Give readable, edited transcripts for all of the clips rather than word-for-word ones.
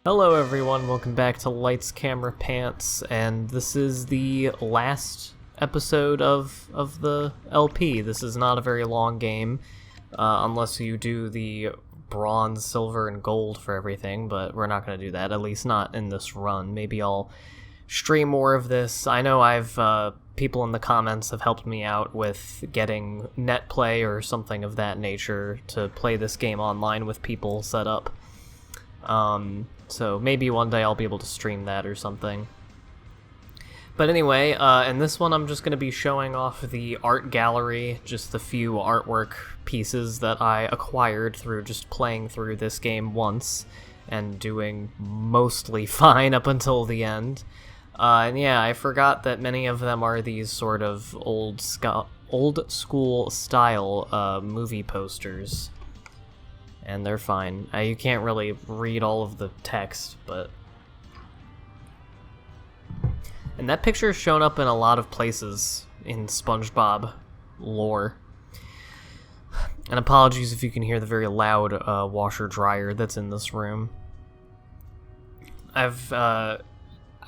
Hello everyone, welcome back to Lights, Camera, Pants, and this is the last episode of the LP. This is not a very long game, unless you do the bronze, silver, and gold for everything, but we're not going to do that, at least not in this run. Maybe I'll stream more of this. I know people in the comments have helped me out with getting net play or something of that nature to play this game online with people set up. So maybe one day I'll be able to stream that or something. But anyway, in this one I'm just going to be showing off the art gallery, just the few artwork pieces that I acquired through just playing through this game once, and doing mostly fine up until the end. And yeah, I forgot that many of them are these sort of old school style movie posters. And they're fine. You can't really read all of the text, but... And that picture has shown up in a lot of places in SpongeBob lore. And apologies if you can hear the very loud washer-dryer that's in this room. I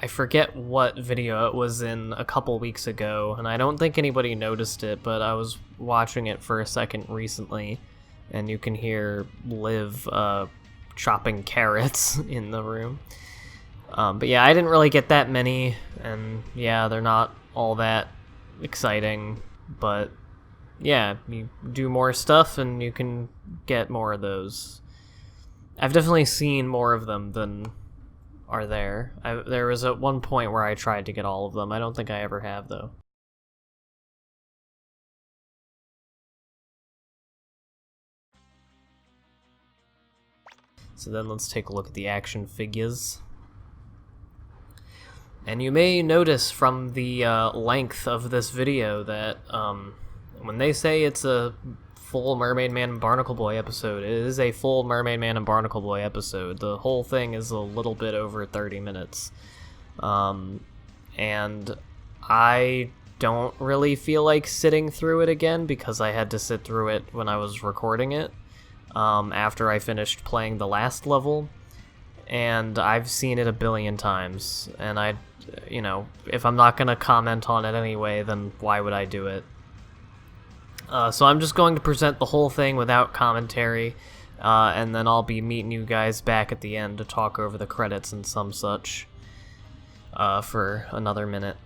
forget what video it was in a couple weeks ago, and I don't think anybody noticed it, but I was watching it for a second recently. And you can hear Liv chopping carrots in the room. But yeah, I didn't really get that many, and yeah, they're not all that exciting, but yeah, you do more stuff and you can get more of those. I've definitely seen more of them than are there. There was at one point where I tried to get all of them. I don't think I ever have, though. So then let's take a look at the action figures. And you may notice from the length of this video that when they say it's a full Mermaid Man and Barnacle Boy episode, it is a full Mermaid Man and Barnacle Boy episode. The whole thing is a little bit over 30 minutes. And I don't really feel like sitting through it again because I had to sit through it when I was recording it. After I finished playing the last level, and I've seen it a billion times, and if I'm not gonna comment on it anyway, then why would I do it? So I'm just going to present the whole thing without commentary, and then I'll be meeting you guys back at the end to talk over the credits and some such, for another minute.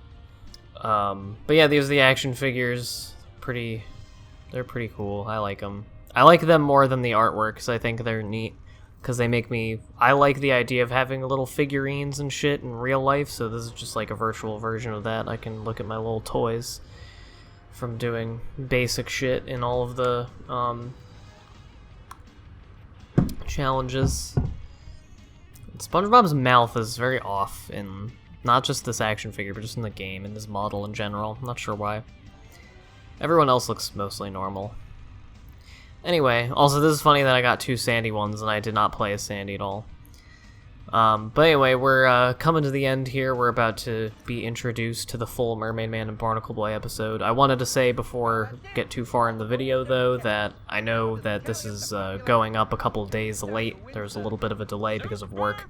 But yeah, these are the action figures. They're pretty cool. I like them. I like them more than the artwork, because I think they're neat, because they make me... I like the idea of having little figurines and shit in real life, so this is just like a virtual version of that. I can look at my little toys from doing basic shit in all of the challenges. SpongeBob's mouth is very off in not just this action figure, but just in the game, in this model in general. I'm not sure why. Everyone else looks mostly normal. Anyway, also this is funny that I got two Sandy ones and I did not play as Sandy at all. But anyway, we're coming to the end here. We're about to be introduced to the full Mermaid Man and Barnacle Boy episode. I wanted to say before I get too far in the video, though, that I know that this is going up a couple days late. There's a little bit of a delay because of work.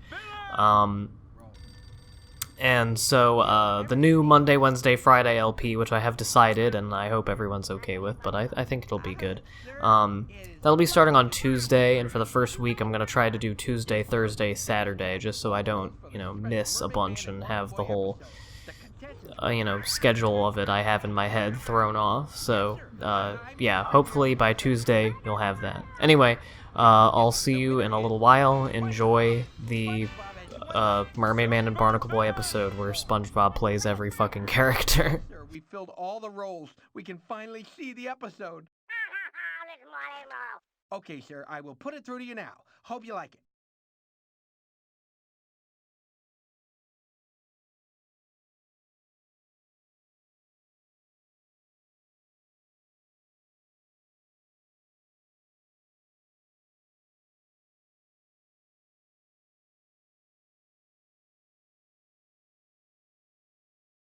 And so, the new Monday, Wednesday, Friday LP, which I have decided, and I hope everyone's okay with, but I think it'll be good. That'll be starting on Tuesday, and for the first week I'm going to try to do Tuesday, Thursday, Saturday, just so I don't, miss a bunch and have the whole, schedule of it I have in my head thrown off. So, yeah, hopefully by Tuesday you'll have that. Anyway, I'll see you in a little while. Enjoy the... Mermaid Man and Barnacle Boy episode where SpongeBob plays every fucking character. We filled all the roles. We can finally see the episode. Okay, sir, I will put it through to you now. Hope you like it.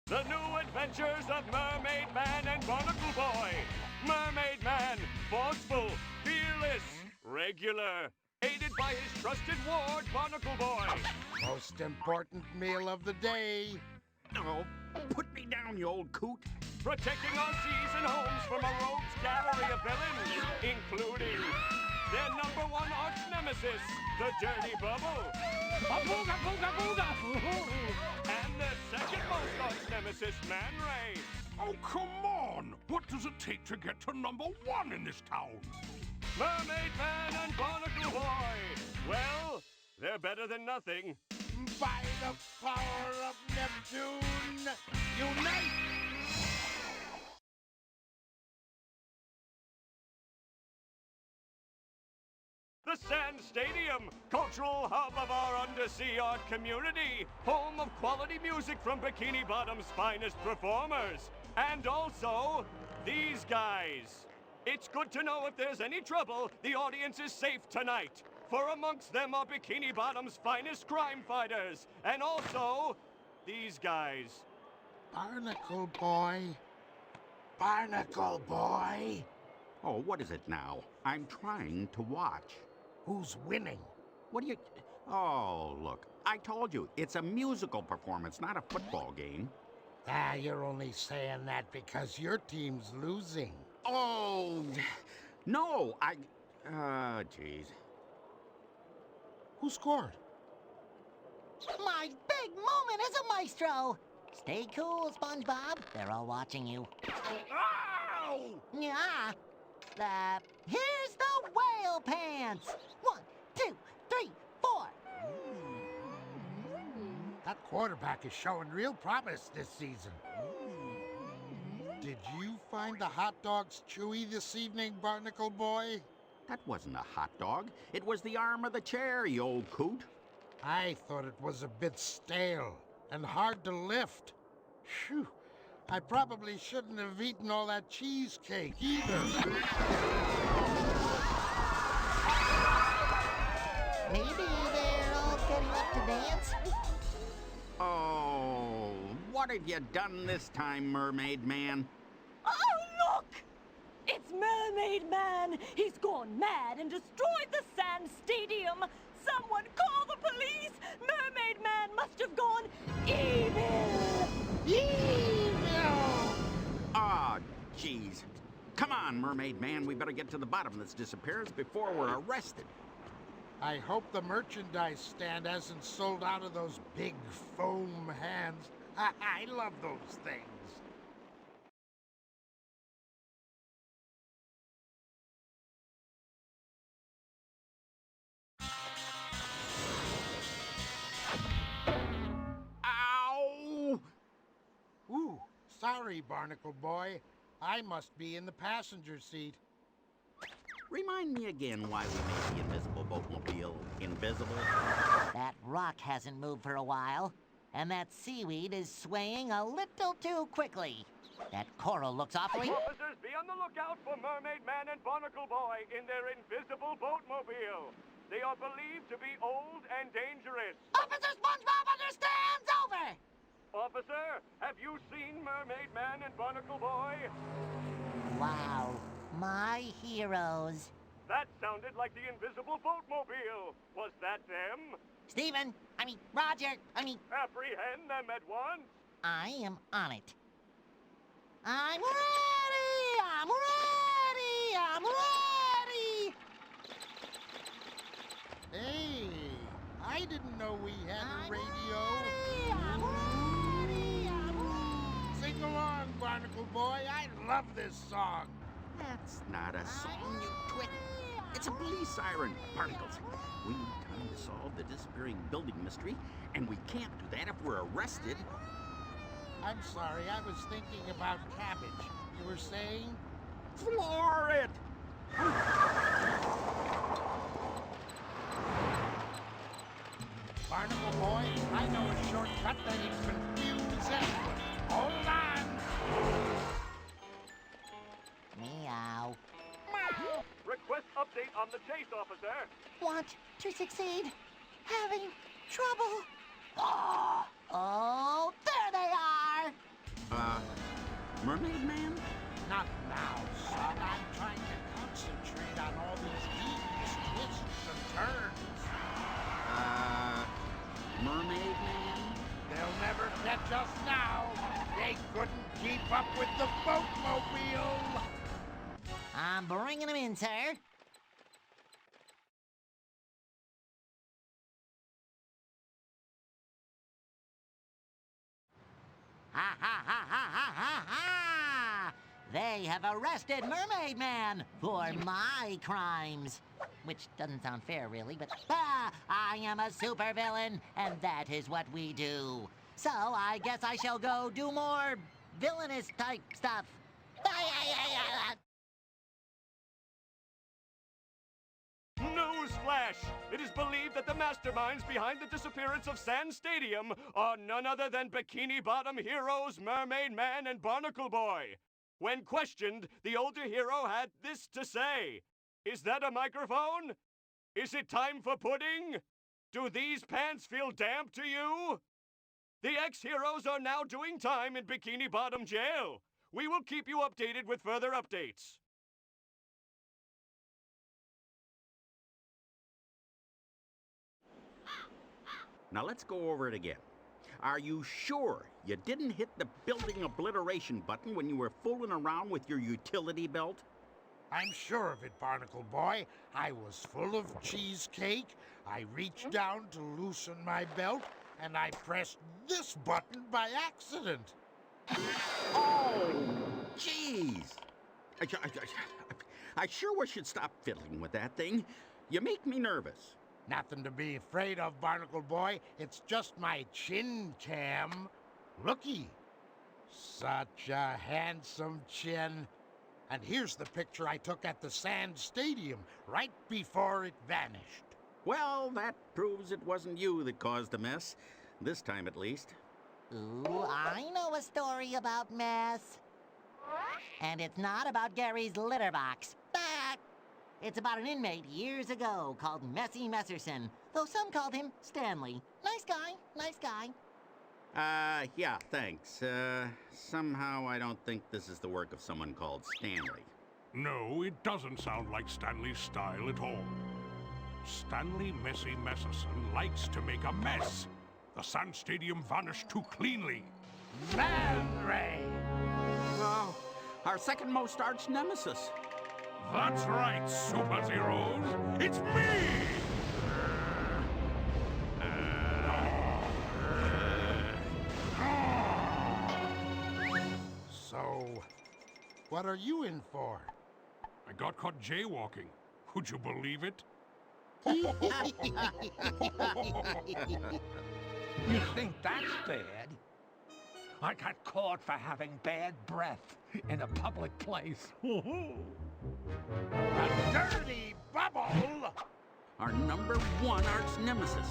The new adventures of Mermaid Man and Barnacle Boy. Mermaid Man, forceful, fearless, regular, aided by his trusted ward, Barnacle Boy. Most important meal of the day. Oh, put me down, you old coot. Protecting our seas and homes from a rogues gallery of villains, including their number one arch nemesis, the Dirty Bubble. A booga, booga, booga! And their second most arch nemesis, Man Ray. Oh, come on! What does it take to get to #1 in this town? Mermaid Man and Barnacle Boy. Well, they're better than nothing. By the power of Neptune, unite! The Sand Stadium, cultural hub of our undersea art community, home of quality music from Bikini Bottom's finest performers, and also these guys. It's good to know if there's any trouble, the audience is safe tonight. For amongst them are Bikini Bottom's finest crime fighters, and also these guys. Barnacle Boy. Barnacle Boy. Oh, what is it now? I'm trying to watch. Who's winning? What do you... Oh, look. I told you, it's a musical performance, not a football game. Ah, you're only saying that because your team's losing. Oh, no, jeez. Who scored? My big moment as a maestro! Stay cool, SpongeBob. They're all watching you. Ow! Yeah. Here's the whale pants! 1, 2, 3, 4. That quarterback is showing real promise this season. Did you find the hot dogs chewy this evening, Barnacle Boy? That wasn't a hot dog. It was the arm of the chair, you old coot. I thought it was a bit stale and hard to lift. Phew. I probably shouldn't have eaten all that cheesecake either. Maybe they're all getting up to dance? Oh, what have you done this time, Mermaid Man? Oh, look! It's Mermaid Man! He's gone mad and destroyed the Sand Stadium! Someone call the police! Mermaid Man must have gone evil! Ah, jeez. Come on, Mermaid Man. We better get to the bottom of this disappearance before we're arrested. I hope the merchandise stand hasn't sold out of those big foam hands. I love those things. Ow! Ooh, sorry, Barnacle Boy. I must be in the passenger seat. Remind me again why we made the invisible boatmobile invisible. That rock hasn't moved for a while, and that seaweed is swaying a little too quickly. That coral looks awfully... Officers, be on the lookout for Mermaid Man and Barnacle Boy in their invisible boatmobile. They are believed to be old and dangerous. Officer SpongeBob understands! Over! Officer, have you seen Mermaid Man and Barnacle Boy? Wow, my heroes. That sounded like the invisible boatmobile. Was that them? Roger, Apprehend them at once. I am on it. I'm ready! I'm ready! I'm ready! Hey, I didn't know we had a I'm radio. ready! I'm ready! I'm ready! Sing along, Barnacle Boy. I love this song. That's not a song, you twit. It's a police siren. Barnacles, we need time to solve the disappearing building mystery, and we can't do that if we're arrested. I'm sorry, I was thinking about cabbage. You were saying? Floor it! Barnacle Boy, I know a shortcut that'll confuse everyone. Hold on! Meow. Request update on the chase, officer. Want to succeed? Having trouble? Oh, there they are! Mermaid Man? Not now, son. I'm trying to concentrate on all these devious twists and turns. just now. They couldn't keep up with the boatmobile. I'm bringing him in, sir. Ha ha ha ha ha ha ha! They have arrested Mermaid Man for my crimes. Which doesn't sound fair, really, but I am a supervillain, and that is what we do. So I guess I shall go do more villainous type stuff. Newsflash! It is believed that the masterminds behind the disappearance of Sand Stadium are none other than Bikini Bottom heroes Mermaid Man and Barnacle Boy. When questioned, the older hero had this to say. Is that a microphone? Is it time for pudding? Do these pants feel damp to you? The ex-heroes are now doing time in Bikini Bottom jail. We will keep you updated with further updates. Now let's go over it again. Are you sure you didn't hit the building obliteration button when you were fooling around with your utility belt? I'm sure of it, Barnacle Boy. I was full of cheesecake. I reached down to loosen my belt, and I pressed this button by accident. Oh, jeez. I sure wish you'd stop fiddling with that thing. You make me nervous. Nothing to be afraid of, Barnacle Boy. It's just my chin cam. Looky. Such a handsome chin. And here's the picture I took at the Sand Stadium right before it vanished. Well, that proves it wasn't you that caused the mess. This time, at least. Ooh, I know a story about mess. And it's not about Gary's litter box. It's about an inmate years ago called Messy Messerson, though some called him Stanley. Nice guy, nice guy. Yeah, thanks. Somehow I don't think this is the work of someone called Stanley. No, it doesn't sound like Stanley's style at all. Stanley Messy Messerson likes to make a mess. The Sand Stadium vanished too cleanly. Man Ray! Oh, our second most arch nemesis. That's right, Super Zeros. It's me! So, what are you in for? I got caught jaywalking. Would you believe it? You think that's bad? I got caught for having bad breath in a public place. A dirty bubble! Our number one arch nemesis.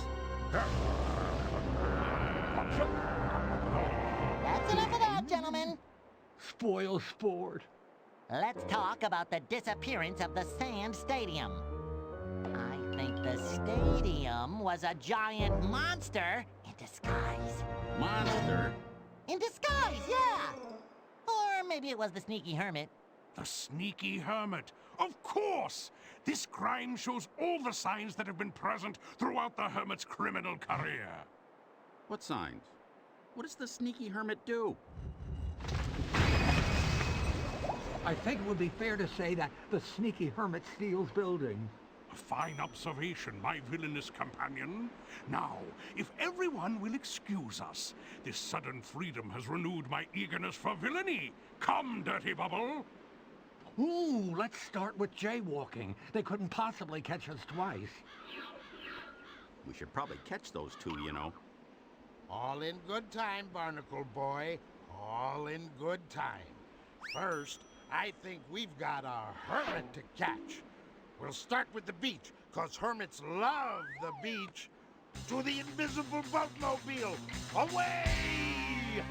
That's enough of that, gentlemen. Spoil sport. Let's talk about the disappearance of the Sand Stadium. I think the stadium was a giant monster in disguise. Monster? In disguise, yeah! Or maybe it was the sneaky hermit. The sneaky hermit. Of course! This crime shows all the signs that have been present throughout the hermit's criminal career. What signs? What does the sneaky hermit do? I think it would be fair to say that the sneaky hermit steals buildings. A fine observation, my villainous companion. Now, if everyone will excuse us, this sudden freedom has renewed my eagerness for villainy. Come, Dirty Bubble! Ooh, let's start with jaywalking. They couldn't possibly catch us twice. We should probably catch those two, you know. All in good time, Barnacle Boy. All in good time. First, I think we've got a hermit to catch. We'll start with the beach, 'cause hermits love the beach. To the invisible boatmobile! Away!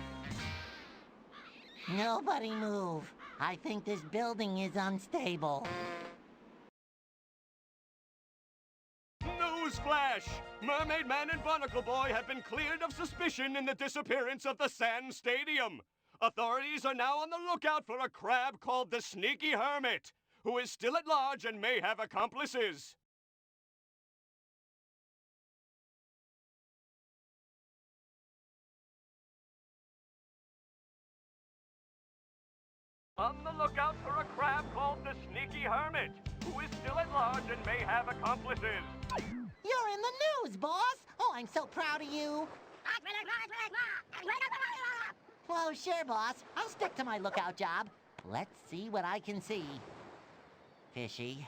Nobody move. I think this building is unstable. Newsflash! Mermaid Man and Barnacle Boy have been cleared of suspicion in the disappearance of the Sand Stadium. Authorities are now on the lookout for a crab called the Sneaky Hermit, who is still at large and may have accomplices. On the lookout for a crab called the Sneaky Hermit, who is still at large and may have accomplices. You're in the news, boss! Oh, I'm so proud of you. Well, sure, boss. I'll stick to my lookout job. Let's see what I can see. Fishy.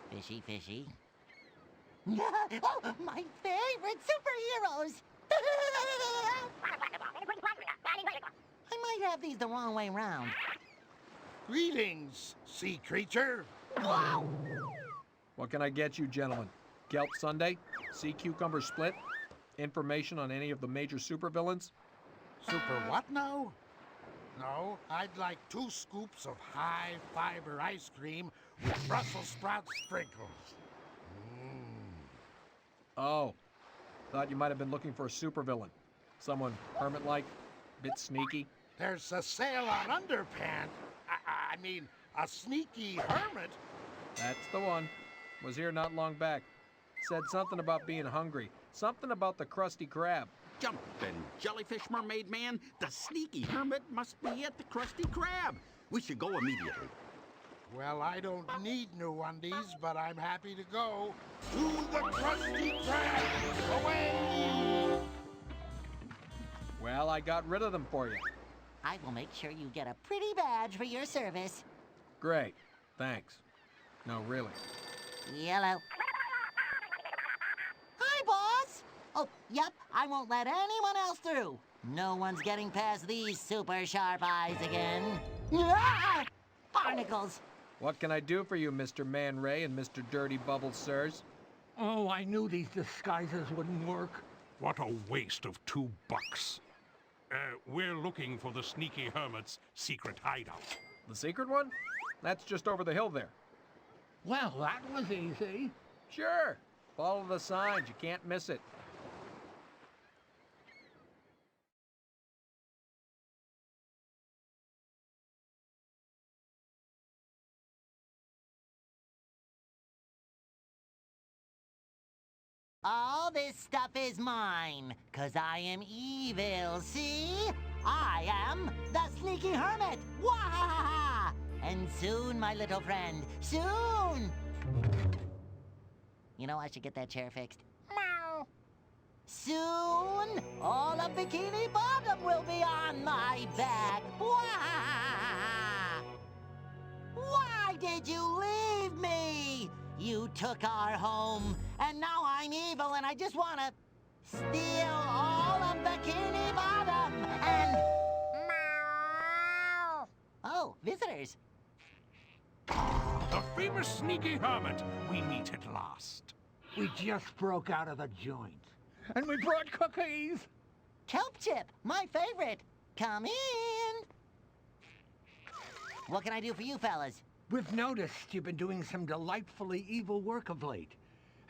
Fishy, fishy. Oh, my favorite superheroes! I might have these the wrong way round. Greetings, sea creature. Wow! What can I get you, gentlemen? Kelp sundae? Sea cucumber split? Information on any of the major supervillains? Super what now? No, I'd like 2 scoops of high-fiber ice cream with Brussels sprout sprinkles. Oh, thought you might have been looking for a supervillain. Someone hermit-like, bit sneaky. There's a sale on underpants. I mean, a sneaky hermit. That's the one. Was here not long back. Said something about being hungry. Something about the Krusty Krab. Jumpin' jellyfish, Mermaid Man. The sneaky hermit must be at the Krusty Krab. We should go immediately. Well, I don't need new undies, but I'm happy to go to the Krusty Krab. Away! Well, I got rid of them for you. I will make sure you get a pretty badge for your service. Great. Thanks. No, really. Yellow. Hi, boss! Oh, yep, I won't let anyone else through. No one's getting past these super sharp eyes again. Ah! Barnacles! What can I do for you, Mr. Man Ray and Mr. Dirty Bubbles, sirs? Oh, I knew these disguises wouldn't work. What a waste of $2. We're looking for the Sneaky Hermit's secret hideout. The secret one? That's just over the hill there. Well, that was easy. Sure. Follow the signs. You can't miss it. All this stuff is mine, 'cause I am evil, see? I am the Sneaky Hermit! Wahaha! And soon, my little friend, soon! You know, I should get that chair fixed. Meow. Soon, all of Bikini Bottom will be on my back. Wahaha! Why did you leave me? You took our home, and now I'm evil, and I just want to steal all of Bikini Bottom, and... Meow. Oh, visitors. The famous Sneaky Hermit. We meet at last. We just broke out of the joint. And we brought cookies. Kelp Chip, my favorite. Come in. What can I do for you fellas? We've noticed you've been doing some delightfully evil work of late.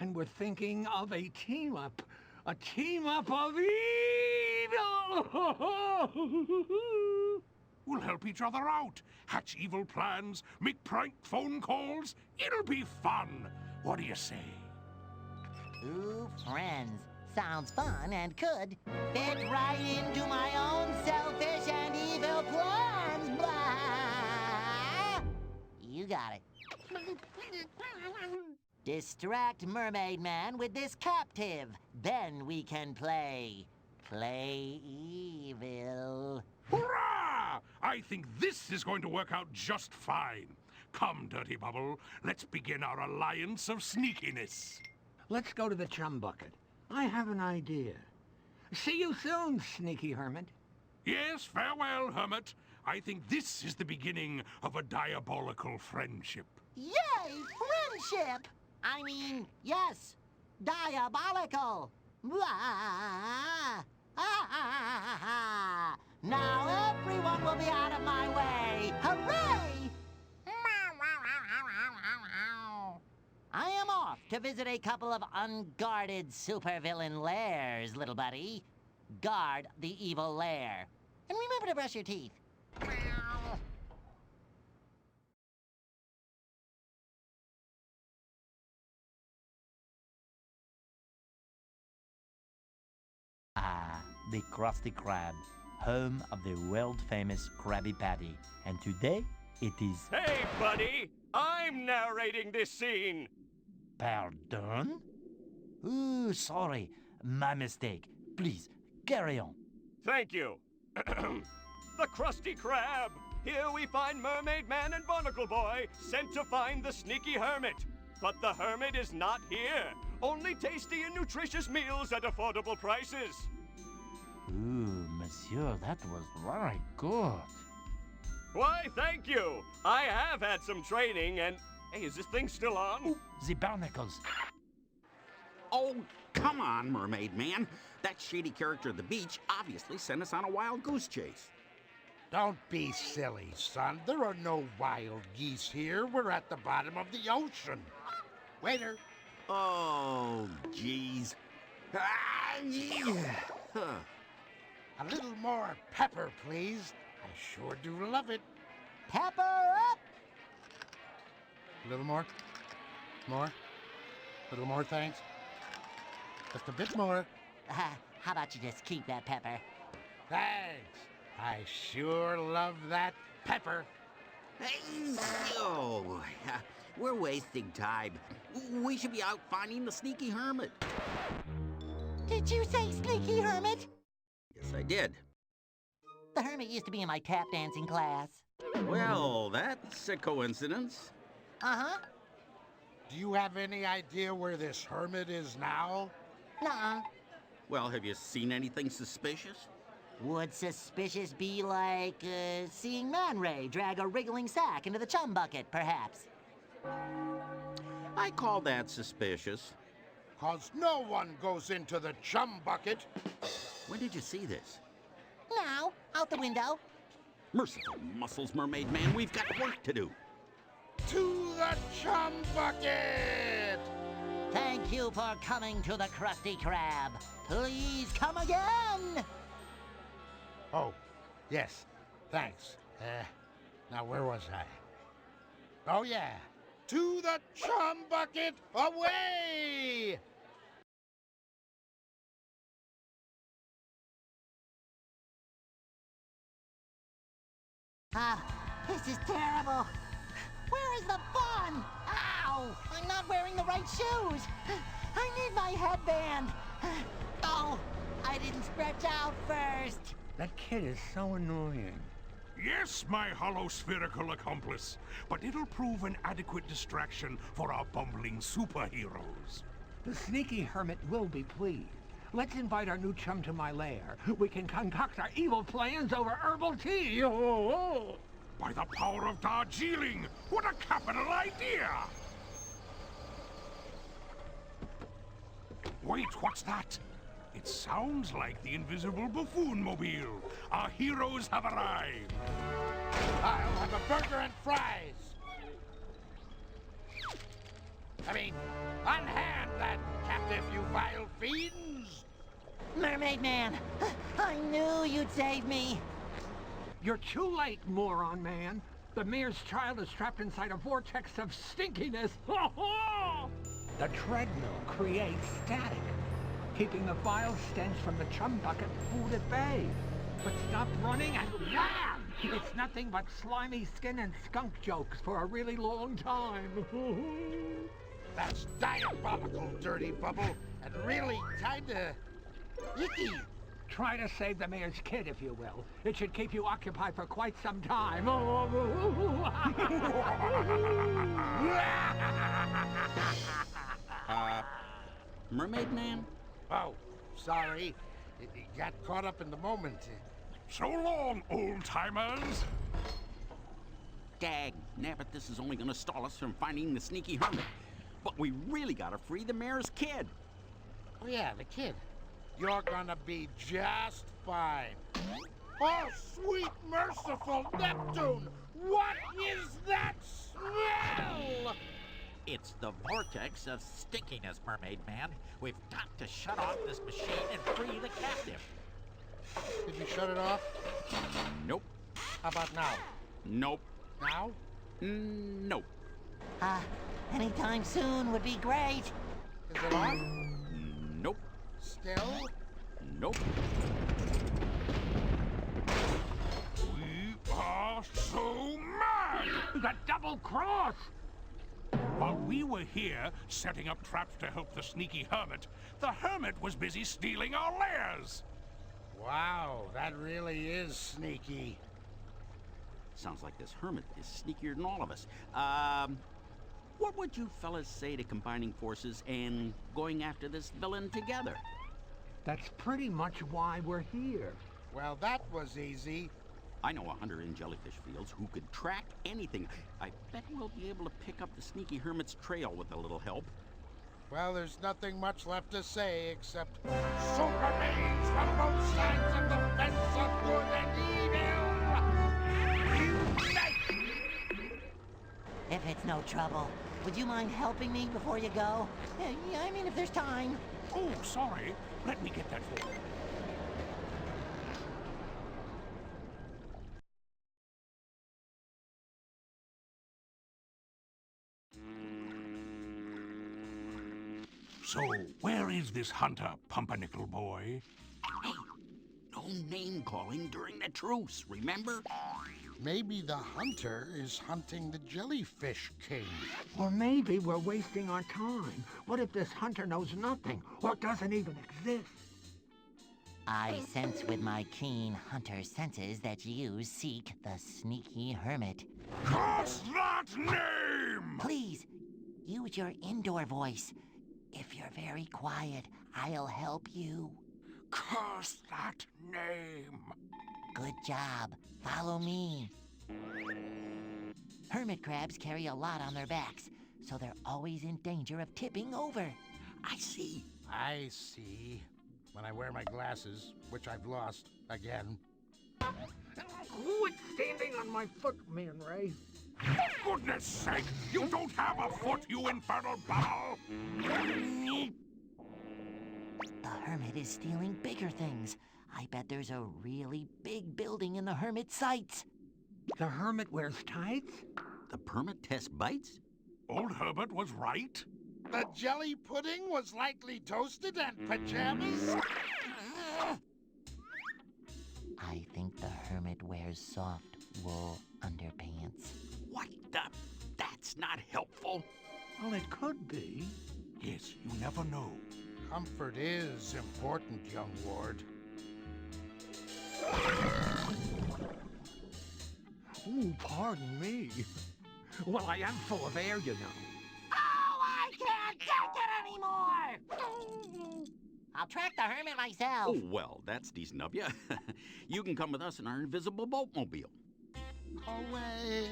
And we're thinking of a team-up. A team-up of evil! We'll help each other out, hatch evil plans, make prank phone calls. It'll be fun. What do you say? Ooh, friends. Sounds fun and could fit right into my own selfish and evil plans. Blah! You got it. Distract Mermaid Man with this captive. Then we can play evil. Hurrah! I think this is going to work out just fine. Come, Dirty Bubble, let's begin our alliance of sneakiness. Let's go to the chum bucket. I have an idea. See you soon, Sneaky Hermit. Yes, farewell, Hermit. I think this is the beginning of a diabolical friendship. Yay, friendship! I mean, yes, diabolical. Blah! Ah! Now everyone will be out of my way. Hooray! I am off to visit a couple of unguarded supervillain lairs, little buddy. Guard the evil lair. And remember to brush your teeth. Ah, the Krusty Krab. home of the world-famous Krabby Patty. And today, it is... Hey, buddy! I'm narrating this scene! Pardon? Ooh, sorry. My mistake. Please, carry on. Thank you. The Krusty Krab! Here we find Mermaid Man and Barnacle Boy sent to find the sneaky hermit. But the hermit is not here. Only tasty and nutritious meals at affordable prices. Ooh, monsieur, that was very good. Why, thank you. I have had some training and... Hey, is this thing still on? Ooh, the barnacles. Oh, come on, Mermaid Man. That shady character at the beach obviously sent us on a wild goose chase. Don't be silly, son. There are no wild geese here. We're at the bottom of the ocean. Waiter. Oh, jeez. Ah, yeah. Huh. A little more pepper, please. I sure do love it. Pepper up! A little more. More. A little more, thanks. Just a bit more. How about you just keep that pepper? Thanks. I sure love that pepper. Hey, yo. We're wasting time. We should be out finding the sneaky hermit. Did you say sneaky hermit? Yes, I did. The hermit used to be in my tap dancing class. Well, that's a coincidence. Uh-huh. Do you have any idea where this hermit is now? Nuh-uh. Well, have you seen anything suspicious? Would suspicious be like, seeing Man Ray drag a wriggling sack into the chum bucket, perhaps? I call that suspicious. 'Cause no one goes into the chum bucket. When did you see this? Now, out the window. Merciful muscles, Mermaid Man. We've got work to do. To the chum bucket! Thank you for coming to the Krusty Krab. Please come again! Oh, yes. Thanks. Now where was I? Oh, yeah. To the chum bucket away! This is terrible. Where is the fun? Ow! I'm not wearing the right shoes. I need my headband. Oh, I didn't stretch out first. That kid is so annoying. Yes, my hollow spherical accomplice, but it'll prove an adequate distraction for our bumbling superheroes. The sneaky hermit will be pleased. Let's invite our new chum to my lair. We can concoct our evil plans over herbal tea. Oh. By the power of Darjeeling, what a capital idea! Wait, what's that? It sounds like the invisible buffoon-mobile. Our heroes have arrived. I'll have a burger and fries. I mean, unhand that captive, you vile fiends! Mermaid Man, I knew you'd save me. You're too late, moron man. The mayor's child is trapped inside a vortex of stinkiness. The treadmill creates static, keeping the vile stench from the chum bucket food at bay. But stop running and wham! It's nothing but slimy skin and skunk jokes for a really long time. That's diabolical, Dirty Bubble, and really kinda icky. Try to save the mayor's kid, if you will. It should keep you occupied for quite some time. Mermaid Man? Oh, sorry. It got caught up in the moment. So long, old-timers! Dag, nabbit, this is only gonna stall us from finding the sneaky hermit. But we really gotta free the mayor's kid. Oh, yeah, the kid. You're gonna be just fine. Oh, sweet, merciful Neptune! What is that smell? It's the vortex of stinkiness, Mermaid Man. We've got to shut off this machine and free the captive. Did you shut it off? Nope. How about now? Nope. Now? Nope. Anytime soon would be great. Is it off? Nope. Still? Nope. just so mad? The double cross! While we were here setting up traps to help the sneaky hermit, the hermit was busy stealing our lairs. Wow, that really is sneaky. Sounds like this hermit is sneakier than all of us. What would you fellas say to combining forces and going after this villain together? That's pretty much why we're here. Well, that was easy. I know a hunter in Jellyfish Fields who could track anything. I bet we'll be able to pick up the sneaky hermit's trail with a little help. Well, there's nothing much left to say except super beings from both sides of the fence of good and evil. Unite! If it's no trouble, would you mind helping me before you go? Yeah, I mean, if there's time. Oh, sorry. Let me get that for you. So, where is this hunter, Pumpernickel boy? Hey, no name-calling during the truce, remember? Maybe the hunter is hunting the Jellyfish King. Or maybe we're wasting our time. What if this hunter knows nothing or doesn't even exist? I sense with my keen hunter senses that you seek the sneaky hermit. Curse that name! Please, use your indoor voice. If you're very quiet, I'll help you. Curse that name! Good job. Follow me. Hermit crabs carry a lot on their backs, so they're always in danger of tipping over. I see. I see. When I wear my glasses, which I've lost again. Quit standing on my foot, Man Ray. For goodness sake, you don't have a foot, you infernal bubble! The hermit is stealing bigger things. I bet there's a really big building in the hermit sights. The hermit wears tights? The permit test bites? Old Herbert was right. The jelly pudding was likely toasted and pajamas? I think the hermit wears soft wool underpants. What the? That's not helpful. Well, it could be. Yes, you never know. Comfort is important, young ward. Ooh, pardon me. Well, I am full of air, you know. Oh, I can't take it anymore! I'll track the hermit myself. Oh, well, that's decent of you. You can come with us in our invisible boatmobile. Away!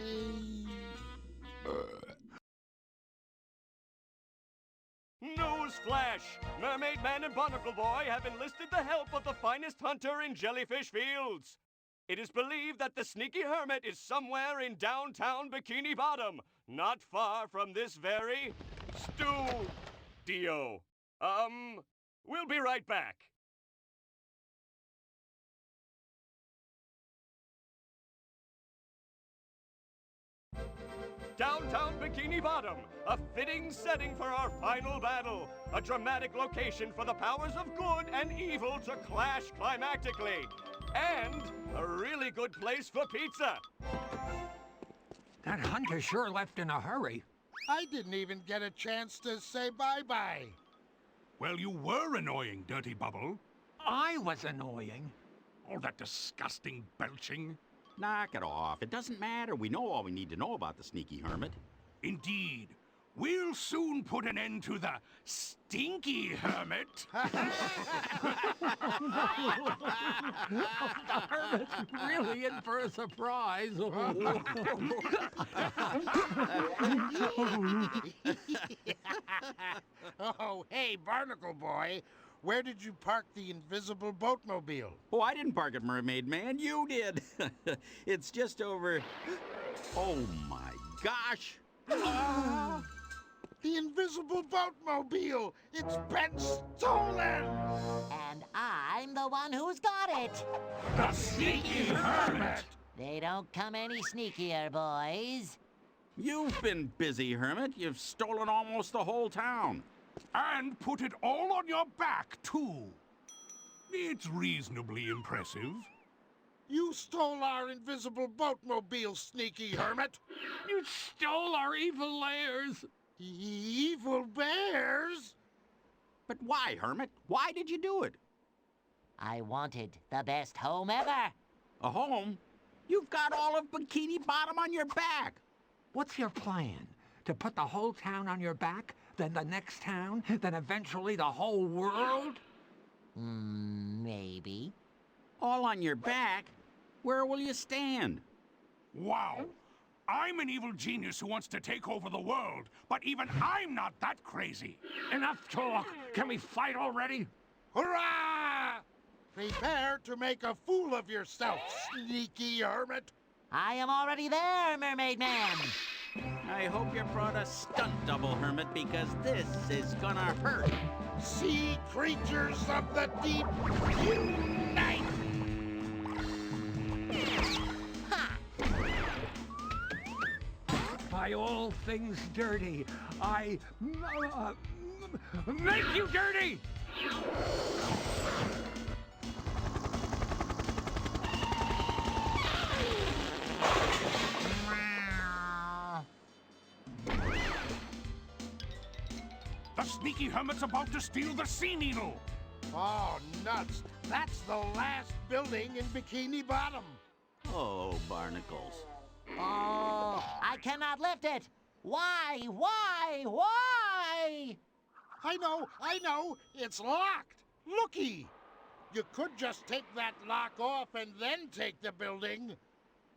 Newsflash! Mermaid Man and Barnacle Boy have enlisted the help of the finest hunter in Jellyfish Fields. It is believed that the sneaky hermit is somewhere in downtown Bikini Bottom, not far from this very studio. We'll be right back. Downtown Bikini Bottom, a fitting setting for our final battle. A dramatic location for the powers of good and evil to clash climactically. And a really good place for pizza. That hunter sure left in a hurry. I didn't even get a chance to say bye-bye. Well, you were annoying, Dirty Bubble. I was annoying. All that disgusting belching. Knock it off. It doesn't matter. We know all we need to know about the sneaky hermit. Indeed. We'll soon put an end to the stinky hermit. The hermit's really in for a surprise. Oh, hey, Barnacle Boy. Where did you park the invisible boatmobile? Oh, I didn't park it, Mermaid Man. You did. It's just over... Oh, my gosh. The invisible boatmobile! It's been stolen! And I'm the one who's got it. The sneaky hermit! They don't come any sneakier, boys. You've been busy, Hermit. You've stolen almost the whole town. And put it all on your back, too. It's reasonably impressive. You stole our invisible boatmobile, sneaky hermit! You stole our evil lairs! Evil bears? But why, Hermit? Why did you do it? I wanted the best home ever. A home? You've got all of Bikini Bottom on your back. What's your plan? To put the whole town on your back, then the next town, then eventually the whole world? Maybe. All on your back? Where will you stand? Wow. I'm an evil genius who wants to take over the world, but even I'm not that crazy. Enough talk! Can we fight already? Hurrah! Prepare to make a fool of yourself, sneaky hermit! I am already there, Mermaid Man. I hope you brought a stunt double, Hermit, because this is gonna hurt. Sea creatures of the deep, unite! By all things dirty, I make you dirty! The sneaky hermit's about to steal the sea needle. Oh, nuts! That's the last building in Bikini Bottom! Oh, barnacles. Oh, I cannot lift it. Why? Why? I know! It's locked! Looky! You could just take that lock off and then take the building.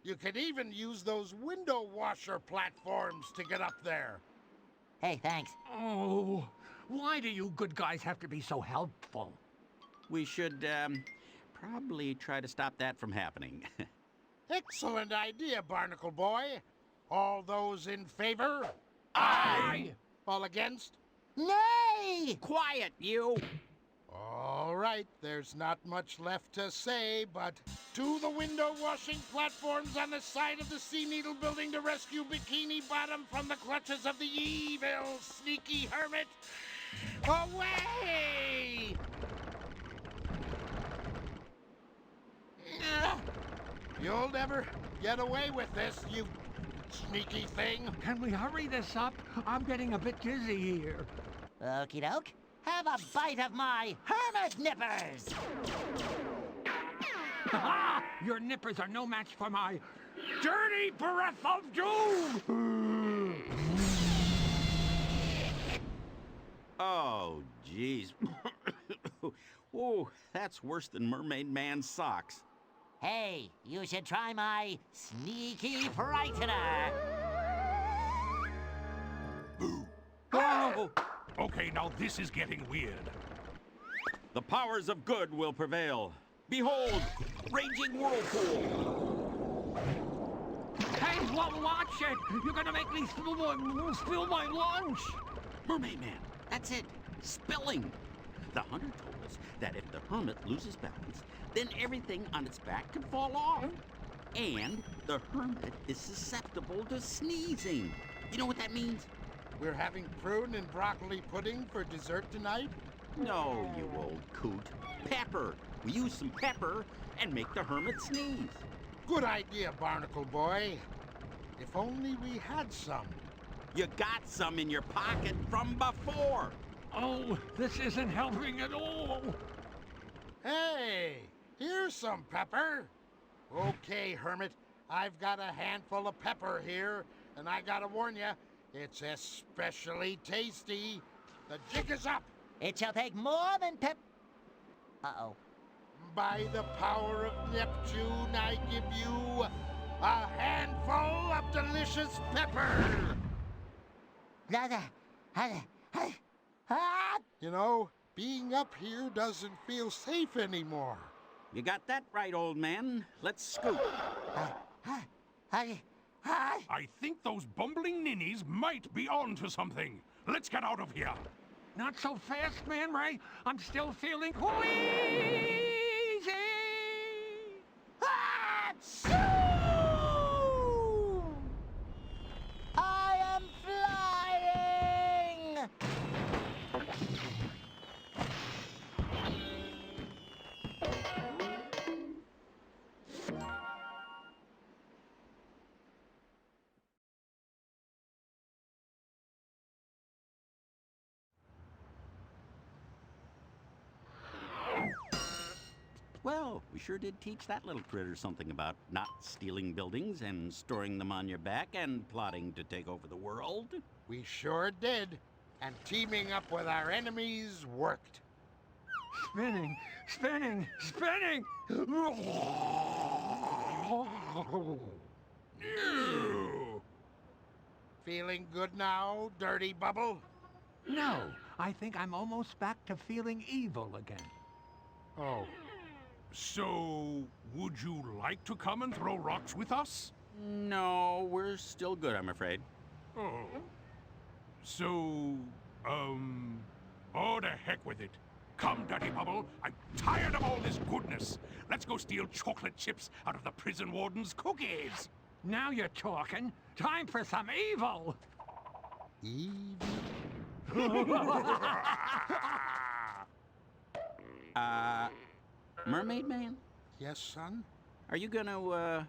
You could even use those window washer platforms to get up there. Hey, thanks. Oh, why do you good guys have to be so helpful? We should, probably try to stop that from happening. Excellent idea, Barnacle Boy. All those in favor? Aye! All against? Nay! Quiet, you! All right, there's not much left to say, but to the window washing platforms on the side of the Sea Needle building to rescue Bikini Bottom from the clutches of the evil, sneaky hermit. Away! You'll never get away with this, you sneaky thing. Can we hurry this up? I'm getting a bit dizzy here. Okie doke. Have a bite of my hermit nippers! Ha! Your nippers are no match for my dirty breath of doom! Oh, jeez. Whoa, that's worse than Mermaid Man's socks. Hey, you should try my sneaky frightener. Whoa! Okay, now this is getting weird. The powers of good will prevail. Behold, raging whirlpool. Hey, watch it! You're gonna make me spill my lunch! Mermaid Man, that's it. Spilling. The hunter told us that if the hermit loses balance, then everything on its back could fall off. And the hermit is susceptible to sneezing. You know what that means? We're having prune and broccoli pudding for dessert tonight? No, you old coot. Pepper. We use some pepper and make the hermit sneeze. Good idea, Barnacle Boy. If only we had some. You got some in your pocket from before. Oh, this isn't helping at all. Hey, here's some pepper. Okay, Hermit, I've got a handful of pepper here, and I gotta warn you, it's especially tasty. The jig is up. It shall take more than Uh-oh. By the power of Neptune, I give you a handful of delicious pepper. You know, being up here doesn't feel safe anymore. You got that right, old man. Let's scoot. I think those bumbling ninnies might be onto something. Let's get out of here. Not so fast, Man Ray. I'm still feeling queasy. I am flying! Oh, we sure did teach that little critter something about not stealing buildings and storing them on your back and plotting to take over the world. We sure did. And teaming up with our enemies worked. Spinning, spinning, spinning! Feeling good now, Dirty Bubble? No, I think I'm almost back to feeling evil again. Oh. So, would you like to come and throw rocks with us? No, we're still good, I'm afraid. Oh. So, oh, to heck with it. Come, Dirty Bubble. I'm tired of all this goodness. Let's go steal chocolate chips out of the prison warden's cookies. Now you're talking. Time for some evil! Mermaid Man? Yes, son? Are you gonna,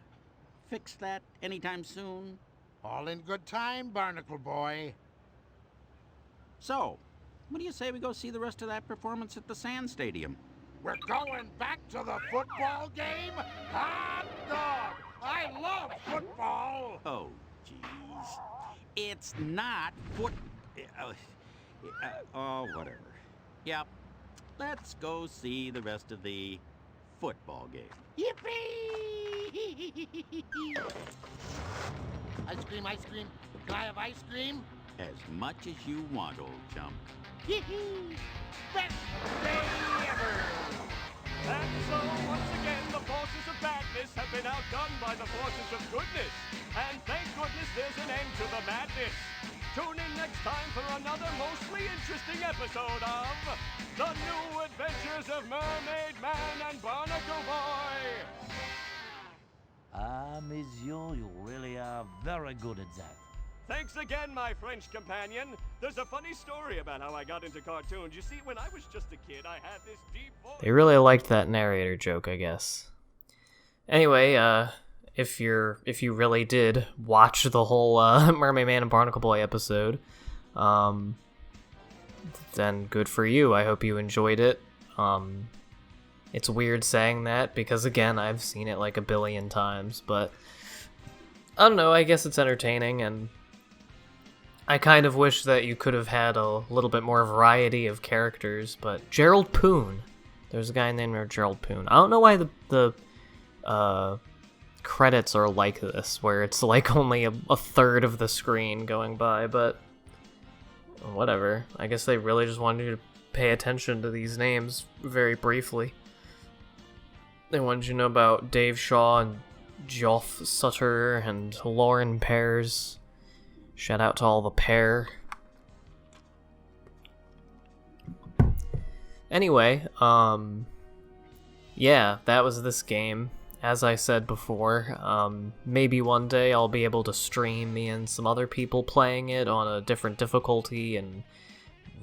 fix that anytime soon? All in good time, Barnacle Boy. So, what do you say we go see the rest of that performance at the Sand Stadium? We're going back to the football game? Hot dog! I love football! Oh, jeez. It's not oh, whatever. Yep. Let's go see the rest of the football game. Yippee! Ice cream, ice cream. Can I have ice cream? As much as you want, old chum. Best day ever! And so, once again, the forces of badness have been outdone by the forces of goodness. And thank goodness there's an end to the madness. Tune in next time for another mostly interesting episode of The New Adventures of Mermaid Man and Barnacle Boy. Monsieur, you really are very good at that. Thanks again, my French companion. There's a funny story about how I got into cartoons. You see, when I was just a kid, I had this deep voice. They really liked that narrator joke, I guess. Anyway, if you really did watch the whole Mermaid Man and Barnacle Boy episode, then good for you. I hope you enjoyed it. It's weird saying that because, again, I've seen it like a billion times, but I don't know, I guess it's entertaining, and I kind of wish that you could have had a little bit more variety of characters, but Gerald Poon. There's a guy named Gerald Poon. I don't know why the credits are like this, where it's like only a third of the screen going by, but whatever. I guess they really just wanted you to pay attention to these names very briefly. They wanted you to know about Dave Shaw and Geoff Sutter and Lauren Pears. Shout out to all the pair. Anyway, yeah, that was this game. As I said before, maybe one day I'll be able to stream me and some other people playing it on a different difficulty, and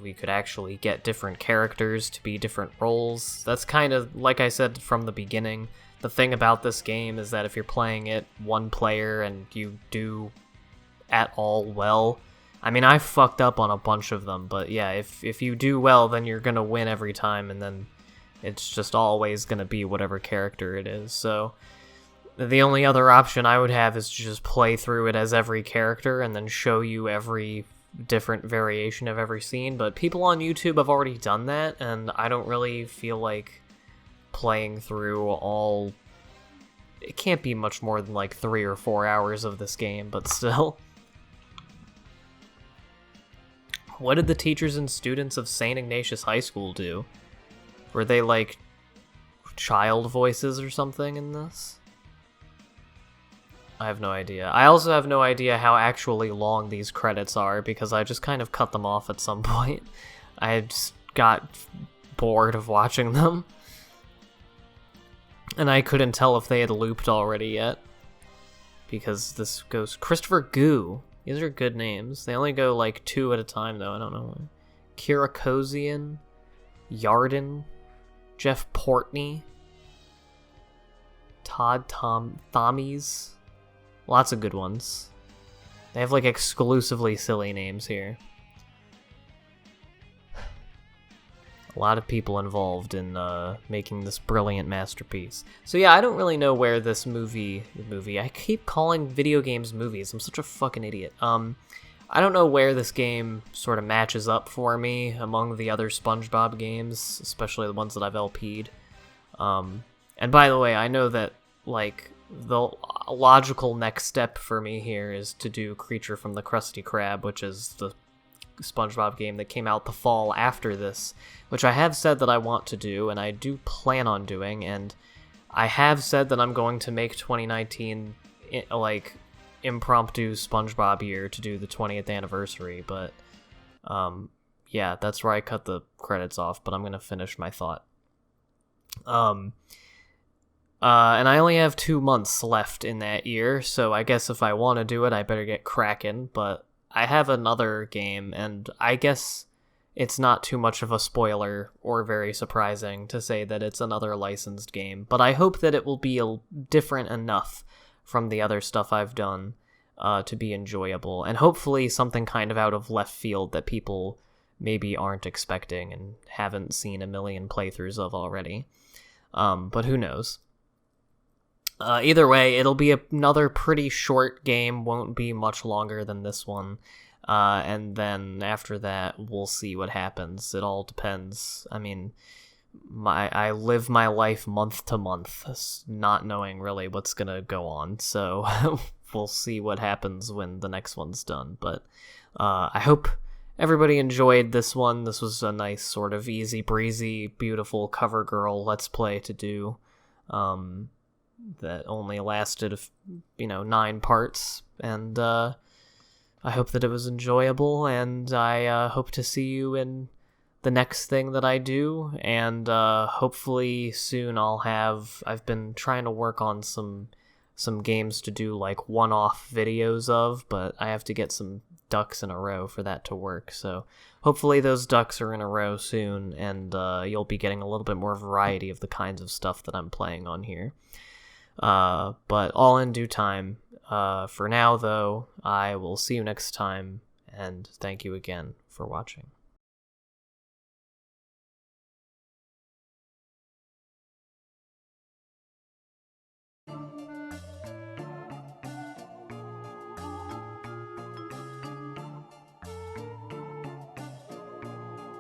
we could actually get different characters to be different roles. That's kind of, like I said from the beginning, the thing about this game is that if you're playing it one player and you do at all well, I mean, I fucked up on a bunch of them, but yeah, if you do well, then you're gonna win every time, and then it's just always gonna be whatever character it is. So the only other option I would have is to just play through it as every character and then show you every different variation of every scene, but people on YouTube have already done that, and I don't really feel like playing through all... It can't be much more than like 3 or 4 hours of this game, but still. What did the teachers and students of St. Ignatius High School do? Were they like child voices or something in this? I have no idea. I also have no idea how actually long these credits are, because I just kind of cut them off at some point. I just got bored of watching them. And I couldn't tell if they had looped already yet. Because this goes... Christopher Goo. These are good names. They only go like 2 at a time, though. I don't know. Kirakosian. Yarden. Jeff Portney. Todd Thommies. Lots of good ones. They have like exclusively silly names here. A lot of people involved in making this brilliant masterpiece. So yeah, I don't really know where this movie, I keep calling video games movies. I'm such a fucking idiot. I don't know where this game sort of matches up for me among the other SpongeBob games, especially the ones that I've LP'd. And by the way, I know that, like, the logical next step for me here is to do Creature from the Krusty Krab, which is the SpongeBob game that came out the fall after this, which I have said that I want to do, and I do plan on doing, and I have said that I'm going to make 2019, like, impromptu SpongeBob year to do the 20th anniversary, but, yeah, that's where I cut the credits off, but I'm going to finish my thought. And I only have 2 months left in that year, so I guess if I want to do it, I better get cracking, but I have another game, and I guess it's not too much of a spoiler or very surprising to say that it's another licensed game, but I hope that it will be different enough from the other stuff I've done to be enjoyable, and hopefully something kind of out of left field that people maybe aren't expecting and haven't seen a million playthroughs of already. But who knows? Either way, it'll be another pretty short game, won't be much longer than this one, and then after that, we'll see what happens. It all depends. I mean, I live my life month to month, not knowing really what's gonna go on, so we'll see what happens when the next one's done, but I hope everybody enjoyed this one. This was a nice sort of easy breezy, beautiful cover girl Let's Play to do, that only lasted, 9 parts, and I hope that it was enjoyable, and I hope to see you in the next thing that I do, and hopefully soon I've been trying to work on some games to do like one-off videos of, but I have to get some ducks in a row for that to work, so hopefully those ducks are in a row soon, and you'll be getting a little bit more variety of the kinds of stuff that I'm playing on here. But all in due time. For now, though, I will see you next time, and thank you again for watching.